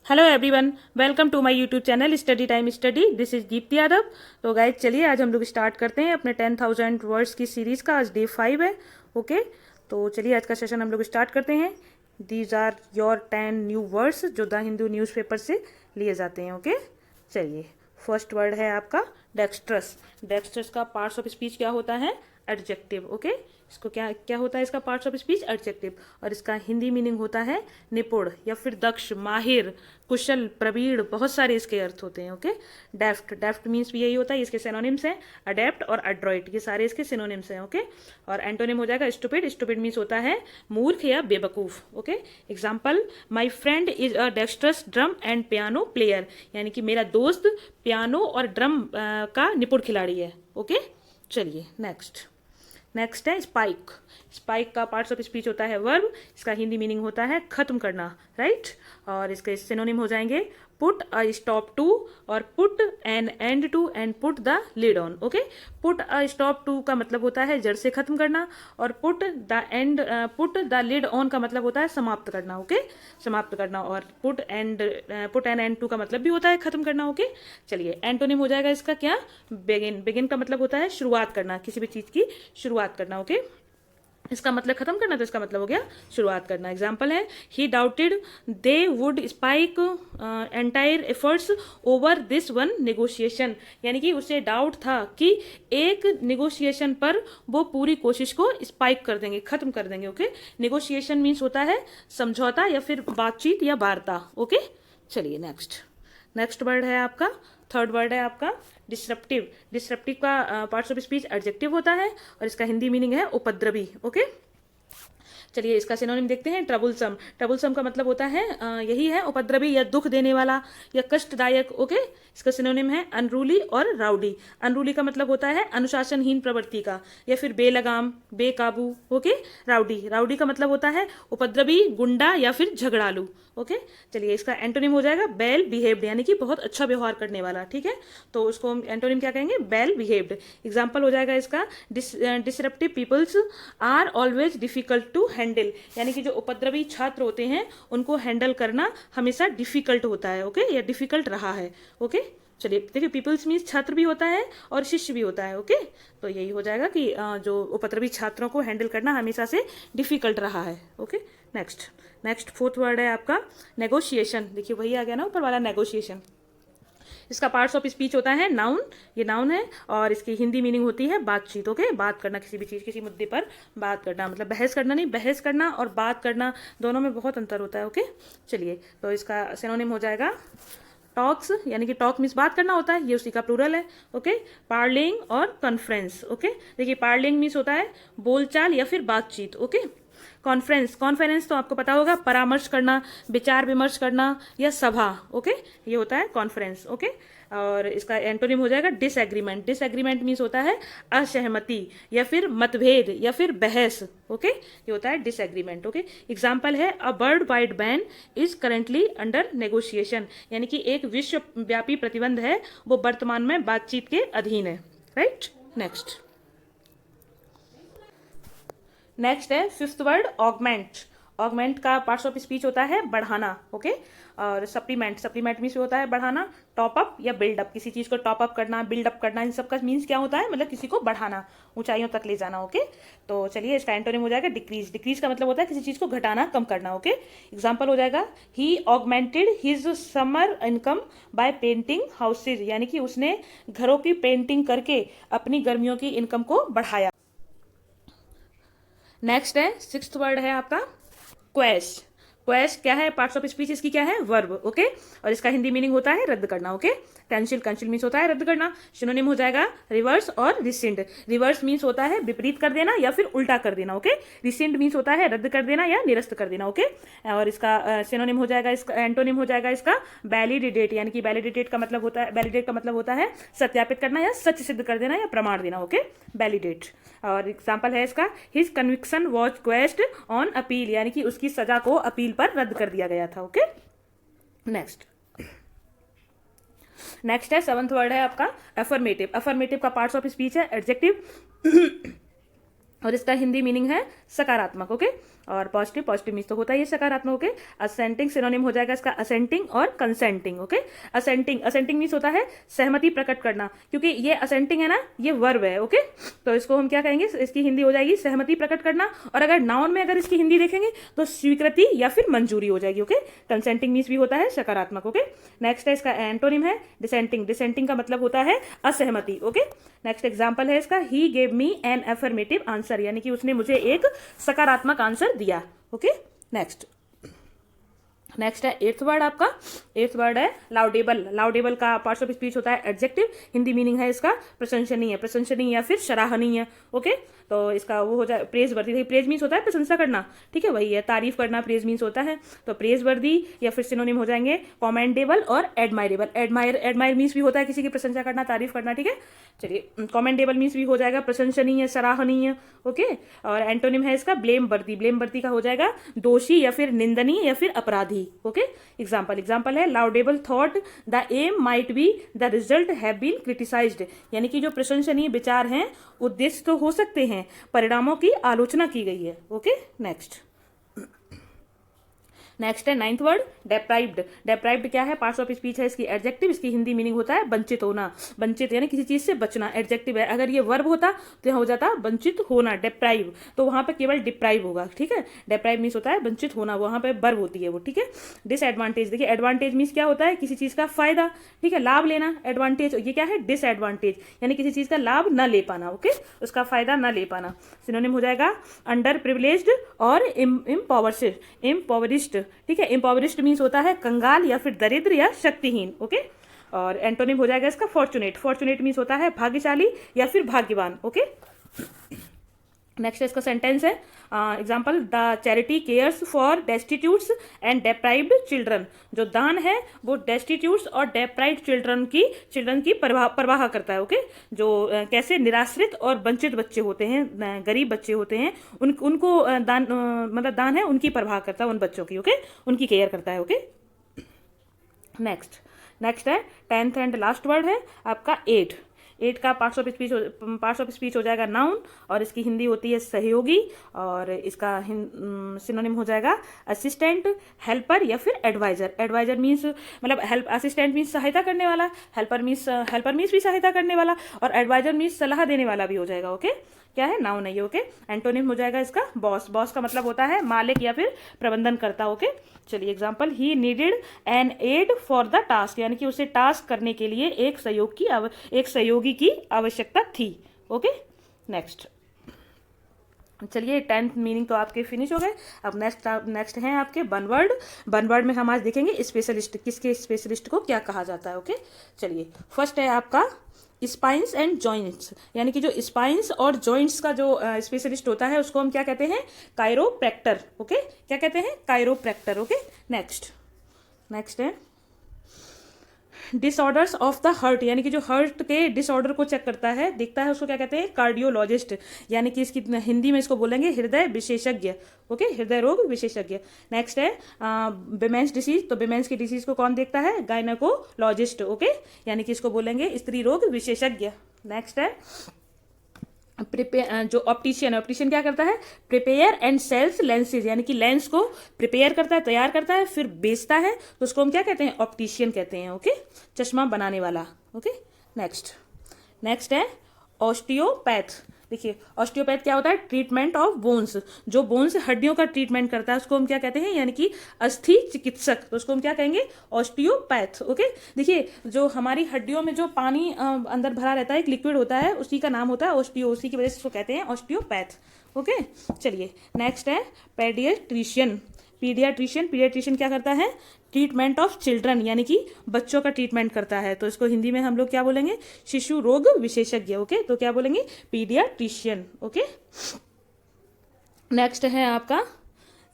Hello everyone, welcome to my YouTube channel study time study. This is Deepti Yadav. तो guys चलिए आज हम लोग स्टार्ट करते हैं अपने 10,000 वर्ड्स की सीरीज़ का। आज डे 5 है। ओके, तो चलिए आज का सेशन हम लोग स्टार्ट करते हैं। These are your 10 new words जो द हिंदू न्यूज़पेपर से लिए जाते हैं। ओके, चलिए फर्स्ट वर्ड है आपका डेक्स्ट्रस। डेक्स्ट्रस का पार्ट्स ऑफ स्पीच क्या होता है? एडजेक्टिव। ओके, इसको क्या क्या होता है इसका पार्ट्स ऑफ स्पीच? एडजेक्टिव। और इसका हिंदी मीनिंग होता है निपुण या फिर दक्ष, माहिर, कुशल, प्रवीण। बहुत सारे इसके अर्थ होते हैं। ओके, डेफ्ट। डेफ्ट मीन्स भी यही होता है, इसके सिनोनिम्स हैं अडेप्ट और एड्रॉइट, ये सारे इसके सिनोनिम्स हैं। ओके, और एंटोनिम हो जाएगा स्टूपिड। स्टूपिड मीन्स होता है मूर्ख या बेवकूफ। Okay, example, my friend is a dextrous drum and piano player, यानी कि मेरा दोस्त पियानो और ड्रम का निपुण खिलाड़ी है। ओके, चलिए नेक्स्ट है स्पाइक। स्पाइक का पार्ट्स ऑफ स्पीच होता है वर्ब। इसका हिंदी मीनिंग होता है खत्म करना, राइट। और इसके सिनोनिम हो जाएंगे पुट अ स्टॉप टू और put an end to end put the lid on. Okay, put a stop to का मतलब होता है जड़ से खत्म करना, और पुट द लिड ऑन का मतलब होता है समाप्त करना। ओके, समाप्त करना। और पुट एन एंड टू का मतलब भी होता है खत्म करना। ओके, चलिए एंटोनिम हो जाएगा इसका क्या? बिगिन। बिगिन का मतलब होता है शुरुआत करना, किसी भी चीज की शुरुआत करना। ओके, इसका मतलब खत्म करना, तो इसका मतलब हो गया शुरुआत करना। एग्जाम्पल है, he doubted they would spike entire efforts over this one negotiation, यानी कि उसे डाउट था कि एक नेगोशिएशन पर वो पूरी कोशिश को स्पाइक कर देंगे, खत्म कर देंगे। ओके, नेगोशिएशन मीन्स होता है समझौता या फिर बातचीत या वार्ता। ओके, चलिए नेक्स्ट वर्ड है आपका, थर्ड वर्ड है आपका डिस्रप्टिव। डिस्रप्टिव का पार्ट्स ऑफ स्पीच एडजेक्टिव होता है और इसका हिंदी मीनिंग है उपद्रवी। ओके, चलिए इसका सिनोनिम देखते हैं। ट्रबुलसम। ट्रबुलसम का मतलब होता है यही है, उपद्रवी या दुख देने वाला या कष्टदायक। ओके, इसका सिनोनिम है अनरूली और राउडी। अनरूली का मतलब होता है अनुशासनहीन प्रवृत्ति का या फिर बेलगाम, बेकाबू। Okay, rowdy. राउडी का मतलब होता है उपद्रवी, गुंडा या फिर झगड़ालू। ओके, चलिए इसका एंटोनिम हो जाएगा वेल बिहेव्ड, यानी कि बहुत अच्छा व्यवहार करने वाला। ठीक है, तो उसको एंटोनिम क्या कहेंगे? Well behaved. एग्जाम्पल हो जाएगा इसका, disruptive peoples are always difficult to handle, यानी कि जो उपद्रवी छात्र होते हैं उनको हैंडल करना हमेशा डिफिकल्ट होता है। ओके, या डिफिकल्ट रहा है। ओके, चलिए देखिए, पीपल्स मीन्स छात्र भी होता है और शिष्य भी होता है। ओके, तो यही हो जाएगा कि जो उपद्रवी छात्रों को हैंडल करना हमेशा से डिफिकल्ट रहा है। ओके, नेक्स्ट फोर्थ वर्ड है आपका नेगोशिएशन। देखिए वही आ गया ना ऊपर वाला, नेगोशिएशन। इसका पार्ट्स ऑफ स्पीच होता है नाउन, ये नाउन है, और इसकी हिंदी मीनिंग होती है बातचीत। ओके, बात करना, किसी भी चीज़, किसी मुद्दे पर बात करना, मतलब बहस करना नहीं, बहस करना और बात करना दोनों में बहुत अंतर होता है। ओके, चलिए तो इसका सिनोनिम हो जाएगा टॉक्स, यानी कि टॉक मीन्स बात करना होता है, ये उसी का प्लूरल है। ओके, पार्लिंग और कॉन्फ्रेंस। ओके, देखिए पार्लिंग मीन्स होता है बोलचाल या फिर बातचीत। ओके, कॉन्फ्रेंस तो आपको पता होगा, परामर्श करना, विचार विमर्श करना या सभा। ओके, ये होता है कॉन्फ्रेंस। ओके, और इसका एंटोनिम हो जाएगा डिसएग्रीमेंट। डिसएग्रीमेंट मीन्स होता है असहमति या फिर मतभेद या फिर बहस। ओके, ये होता है डिसएग्रीमेंट। ओके, एग्जाम्पल है, a world wide ban is currently under negotiation, यानी कि एक विश्वव्यापी प्रतिबंध है, वो वर्तमान में बातचीत के अधीन है। राइट, नेक्स्ट है फिफ्थ वर्ड ऑगमेंट। ऑगमेंट का पार्ट्स ऑफ स्पीच होता है बढ़ाना। ओके, और सप्लीमेंट मीन्स होता है बढ़ाना, टॉपअप या बिल्डअप, किसी चीज को टॉपअप करना, बिल्डअप करना, इन सब का मीन्स क्या होता है? मतलब किसी को बढ़ाना, ऊंचाइयों तक ले जाना। ओके, तो चलिए इसका एंटोनिम हो जाएगा डिक्रीज। डिक्रीज का मतलब होता है किसी चीज को घटाना, कम करना। ओके, एग्जाम्पल हो जाएगा, he augmented his summer income by painting houses, यानी कि उसने घरों की पेंटिंग करके अपनी गर्मियों की इनकम को बढ़ाया। नेक्स्ट है सिक्स्थ वर्ड है आपका क्वेस्ट। क्वेस्ट क्या है? पार्ट्स ऑफ स्पीच इसकी क्या है? वर्ब। ओके, और इसका हिंदी मीनिंग होता है रद्द करना। ओके, कैंसिल मीन्स होता है रद्द करना। सिनोनिम हो जाएगा रिवर्स और रिसेंड। रिवर्स मीन्स होता है विपरीत कर देना या फिर उल्टा कर देना। ओके, रिसेंड मीन्स होता है रद्द कर देना या निरस्त कर देना। ओके, और इसका सिनोनिम हो जाएगा, इसका एंटोनिम हो जाएगा इसका वैलिडेट, यानी कि वैलिडेट का मतलब होता है सत्यापित करना या सच सिद्ध कर देना या प्रमाण देना। Okay, validate. और एग्जाम्पल है इसका, his conviction was quest on appeal, यानी कि उसकी सजा को अपील पर रद्द कर दिया गया था। ओके, नेक्स्ट है सेवंथ वर्ड है आपका अफर्मेटिव। अफर्मेटिव का पार्ट्स ऑफ स्पीच है एडजेक्टिव, और इसका हिंदी मीनिंग है सकारात्मक। ओके, और पॉजिटिव, पॉजिटिव मीन्स तो होता ही है सकारात्मक। ओके, असेंटिंग सिनोनिम हो जाएगा इसका असेंटिंग और कंसेंटिंग। ओके, असेंटिंग, असेंटिंग मीन्स होता है सहमति प्रकट करना, क्योंकि ये असेंटिंग है ना, ये वर्ब है। ओके, तो इसको हम क्या कहेंगे, इसकी हिंदी हो जाएगी सहमति प्रकट करना, और अगर नाउन में अगर इसकी हिंदी देखेंगे तो स्वीकृति या फिर मंजूरी हो जाएगी। ओके, कंसेंटिंग मीन्स भी होता है सकारात्मक। ओके, नेक्स्ट है इसका एंटोनिम है डिसेंटिंग। डिसेंटिंग का मतलब होता है असहमति। ओके, नेक्स्ट एग्जाम्पल है इसका he gave me an affirmative answer, यानी कि उसने मुझे एक सकारात्मक आंसर दिया। ओके, नेक्स्ट है एट्थ वर्ड आपका। एट्थ वर्ड है लाउडेबल। लाउडेबल का पार्ट्स ऑफ स्पीच होता है एडजेक्टिव, हिंदी मीनिंग है इसका प्रशंसनीय, प्रशंसनीय या फिर सराहनीय। ओके, तो इसका वो हो जाए प्रेज वर्दी। प्रेज मीन्स होता है प्रशंसा करना, ठीक है, वही है तारीफ करना, प्रेज मीन्स होता है। तो प्रेज वर्दी या फिर सिनोनिम हो जाएंगे कॉमेंडेबल और एडमायरेबल। एडमायर मीन्स भी होता है किसी की प्रशंसा करना, तारीफ करना, ठीक है। चलिए, कॉमेंडेबल मीन्स भी हो जाएगा प्रशंसनीय, सराहनीय। ओके, और एंटोनिम है इसका ब्लेम वर्दी। ब्लेम वर्दी का हो जाएगा दोषी या फिर निंदनीय या फिर अपराधी। ओके, एग्जाम्पल है laudable thought the aim might be the result have been criticised, यानी कि जो प्रशंसनीय विचार हैं उद्देश्य तो हो सकते हैं, परिणामों की आलोचना की गई है। ओके, नेक्स्ट है नाइन्थ वर्ड डेप्राइव्ड। डेप्राइव्ड क्या है, पार्ट्स ऑफ स्पीच है इसकी एडजेक्टिव, इसकी हिंदी मीनिंग होता है वंचित होना। वंचित यानी किसी चीज से बचना, एडजेक्टिव है। अगर ये वर्ब होता तो यहाँ हो जाता वंचित होना, डेप्राइव, तो वहां पे केवल डिप्राइव होगा। ठीक है, डेप्राइव मीन्स होता है वंचित होना, वहां पे वर्ब होती है वो। ठीक है, डिसएडवांटेज, देखिए एडवांटेज मीन्स क्या होता है, किसी चीज का फायदा, ठीक है, लाभ लेना। एडवांटेज ये क्या है, डिसएडवांटेज, यानी किसी चीज का लाभ न ले पाना। ओके, उसका फायदा न ले पाना। सिनोनिम हो जाएगा अंडर प्रिविलेज्ड और इम्पॉवरिश्ड। ठीक है, इम्पॉवरिश्ड मीन्स होता है कंगाल या फिर दरिद्र या शक्तिहीन। ओके, और एंटोनिम हो जाएगा इसका फॉर्चुनेट। फॉर्चुनेट मीन्स होता है भाग्यशाली या फिर भाग्यवान। ओके, नेक्स्ट इसका सेंटेंस है example the charity cares for destitutes and deprived children. जो दान है वो डेस्टिट्यूट्स और डेप्राइव्ड चिल्ड्रन की परवाह करता है। ओके, जो कैसे निराश्रित और वंचित बच्चे होते हैं, गरीब बच्चे होते हैं, उनको दान मतलब दान है उनकी परवाह करता है, उन बच्चों की। ओके, उनकी केयर करता है। ओके, नेक्स्ट है 10th एंड लास्ट वर्ड है आपका एड। एड का पार्ट्स ऑफ स्पीच हो जाएगा नाउन, और इसकी हिंदी होती है सहयोगी, और इसका सिनोनिम हो जाएगा असिस्टेंट, हेल्पर या फिर एडवाइजर। एडवाइजर मीन्स मतलब हेल्प, असिस्टेंट मीन्स सहायता करने वाला, हेल्पर मीन्स भी सहायता करने वाला, और एडवाइजर मीन्स सलाह देने वाला भी हो जाएगा। ओके, क्या है, नाउन है ये। ओके, एंटोनिम हो जाएगा इसका बॉस। बॉस का मतलब होता है मालिक या फिर प्रबंधन करता। ओके, चलिए example he needed an aid for the task, यानी कि उसे टास्क करने के लिए एक सहयोगी की आवश्यकता थी। ओके, नेक्स्ट, चलिए 10th मीनिंग तो आपके फिनिश हो गए। अब नेक्स्ट हैं आपके वन वर्ड में हम आज देखेंगे स्पेशलिस्ट, किसके स्पेशलिस्ट को क्या कहा जाता है। ओके, चलिए फर्स्ट है आपका स्पाइंस एंड जॉइंट्स, यानी कि जो स्पाइंस और जॉइंट्स का जो स्पेशलिस्ट होता है उसको हम क्या कहते हैं, कायरोप्रैक्टर। ओके, क्या कहते हैं, कायरोप्रैक्टर। ओके, नेक्स्ट है डिसऑर्डर्स ऑफ द हार्ट, यानी कि जो हार्ट के डिसऑर्डर को चेक करता है, देखता है, उसको क्या कहते हैं, कार्डियोलॉजिस्ट, यानी कि इसकी हिंदी में इसको बोलेंगे हृदय विशेषज्ञ। ओके, हृदय रोग विशेषज्ञ। नेक्स्ट है विमेंस डिसीज, तो विमेंस की डिसीज को कौन देखता है, गायनेकोलॉजिस्ट। ओके, यानी कि इसको बोलेंगे स्त्री रोग विशेषज्ञ। नेक्स्ट है जो ऑप्टिशियन है, ऑप्टिशियन क्या करता है, प्रिपेयर एंड सेल्स लेंसेज, यानी कि लेंस को प्रिपेयर करता है, तैयार करता है, फिर बेचता है, तो उसको हम क्या कहते हैं, ऑप्टिशियन कहते हैं। ओके, चश्मा बनाने वाला। ओके, नेक्स्ट है ऑस्टियोपैथ। देखिए ऑस्टियोपैथ क्या होता है, ट्रीटमेंट ऑफ बोन्स, जो बोन्स हड्डियों का ट्रीटमेंट करता है उसको हम क्या कहते हैं, यानी कि अस्थि चिकित्सक, तो उसको हम क्या कहेंगे, ऑस्टियोपैथ। ओके, देखिए जो हमारी हड्डियों में जो पानी अंदर भरा रहता है, एक लिक्विड होता है, उसी का नाम होता है ऑस्टियो, उसी की वजह से उसको कहते हैं ऑस्टियोपैथ। ओके, चलिए नेक्स्ट है पेडियाट्रिशियन। पीडियाट्रिशियन क्या करता है, ट्रीटमेंट ऑफ चिल्ड्रन, यानी कि बच्चों का ट्रीटमेंट करता है, तो इसको हिंदी में हम लोग क्या बोलेंगे, शिशु रोग विशेषज्ञ। ओके, तो क्या बोलेंगे, पीडियाट्रिशियन। ओके, नेक्स्ट है आपका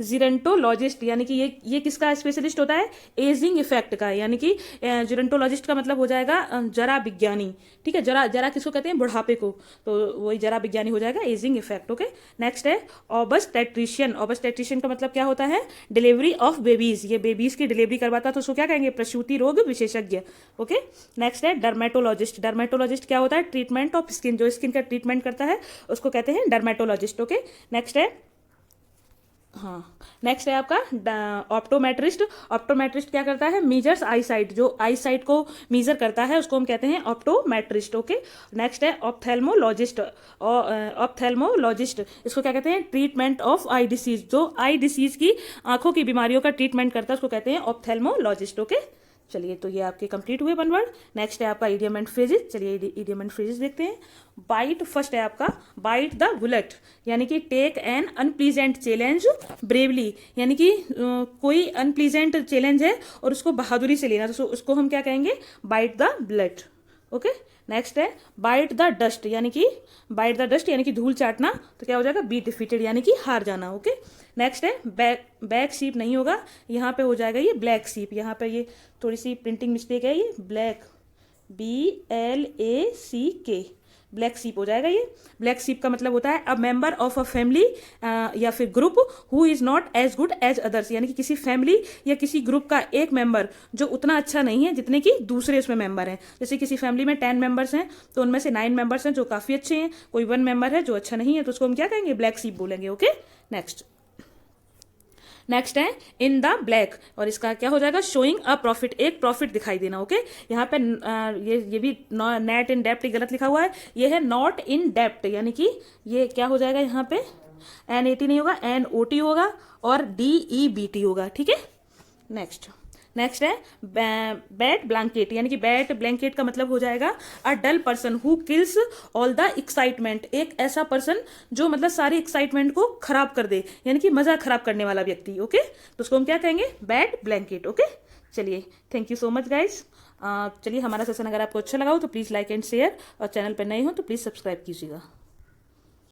जिरेंटोलॉजिस्ट, यानी कि ये किसका स्पेशलिस्ट होता है, एजिंग इफेक्ट का, यानी कि जिरेंटोलॉजिस्ट का मतलब हो जाएगा जरा विज्ञानी, ठीक है। जरा जरा किसको कहते हैं, बुढ़ापे को, तो वही जरा विज्ञानी हो जाएगा, एजिंग इफेक्ट। ओके, नेक्स्ट है ऑब्स्टेट्रिशियन। ऑब्स्टेट्रिशियन का मतलब क्या होता है, डिलीवरी ऑफ बेबीज, ये बेबीज की डिलीवरी करवाता है, तो उसको क्या कहेंगे, प्रसूति रोग विशेषज्ञ। ओके, नेक्स्ट है डर्मेटोलॉजिस्ट। डर्मेटोलॉजिस्ट क्या होता है, ट्रीटमेंट ऑफ स्किन, जो स्किन का ट्रीटमेंट करता है उसको कहते हैं डर्मेटोलॉजिस्ट। ओके, नेक्स्ट है, हाँ, नेक्स्ट है आपका ऑप्टोमेट्रिस्ट। ऑप्टोमेट्रिस्ट क्या करता है, मीजर्स आई साइट, जो आई साइट को मीजर करता है उसको हम कहते हैं ऑप्टोमेट्रिस्ट। ओके, नेक्स्ट है ऑप्थेल्मोलॉजिस्ट। ऑप्थेल्मोलॉजिस्ट इसको क्या कहते हैं, ट्रीटमेंट ऑफ आई डिसीज, जो आई डिसीज की आंखों की बीमारियों का ट्रीटमेंट करता है उसको कहते हैं ऑप्थेल्मोलॉजिस्ट। ओके, चलिए, तो ये आपके कंप्लीट हुए 1 वर्ड। नेक्स्ट है आपका इडियम एंड फ्रेजेस। चलिए इडियम एंड फ्रेजेस देखते हैं। बाइट, फर्स्ट है आपका बाइट द बुलेट, यानी कि take an unpleasant challenge bravely, यानी कि कोई अनप्लीजेंट चैलेंज है और उसको बहादुरी से लेना, तो उसको हम क्या कहेंगे, bite the bullet. Okay, next है बाइट द डस्ट, यानी कि बाइट द डस्ट यानी कि धूल चाटना, तो क्या हो जाएगा, बी डिफीटेड, यानी कि हार जाना। ओके, नेक्स्ट है बैक सीप, नहीं होगा, यहाँ पे हो जाएगा ये ब्लैक सीप, यहाँ पे ये थोड़ी सी प्रिंटिंग मिस्टेक है, ये ब्लैक, BLACK, ब्लैक सीप हो जाएगा ये। ब्लैक सीप का मतलब होता है a member of a family या फिर group who is not as good as others, यानी कि किसी फैमिली या किसी ग्रुप का एक मेंबर जो उतना अच्छा नहीं है जितने कि दूसरे उसमें मेंबर हैं। जैसे किसी फैमिली में 10 मेंबर्स हैं तो उनमें से 9 मेंबर्स हैं जो काफ़ी अच्छे हैं, कोई 1 मेंबर है जो अच्छा नहीं है, तो उसको हम क्या कहेंगे, ब्लैक सीप बोलेंगे। ओके, नेक्स्ट है इन द ब्लैक, और इसका क्या हो जाएगा, शोइंग अ प्रॉफिट, एक प्रॉफिट दिखाई देना। ओके, यहाँ पे ये भी नेट इन डेप्ट गलत लिखा हुआ है, ये है नॉट इन डेप्ट, यानी कि ये क्या हो जाएगा, यहाँ पे NAT नहीं होगा, NOT होगा और DEBT होगा, ठीक है। नेक्स्ट है बैट ब्लैंकेट, यानी कि बैट ब्लैंकेट का मतलब हो जाएगा a dull person who kills all the excitement, एक ऐसा पर्सन जो मतलब सारी एक्साइटमेंट को खराब कर दे, यानी कि मजा खराब करने वाला व्यक्ति। ओके, तो उसको हम क्या कहेंगे, बैट ब्लैंकेट। ओके, चलिए, thank you so much guys. चलिए, हमारा सेशन अगर आपको अच्छा लगा हो तो प्लीज़ लाइक एंड शेयर, और चैनल पर नए हो तो प्लीज़ सब्सक्राइब कीजिएगा।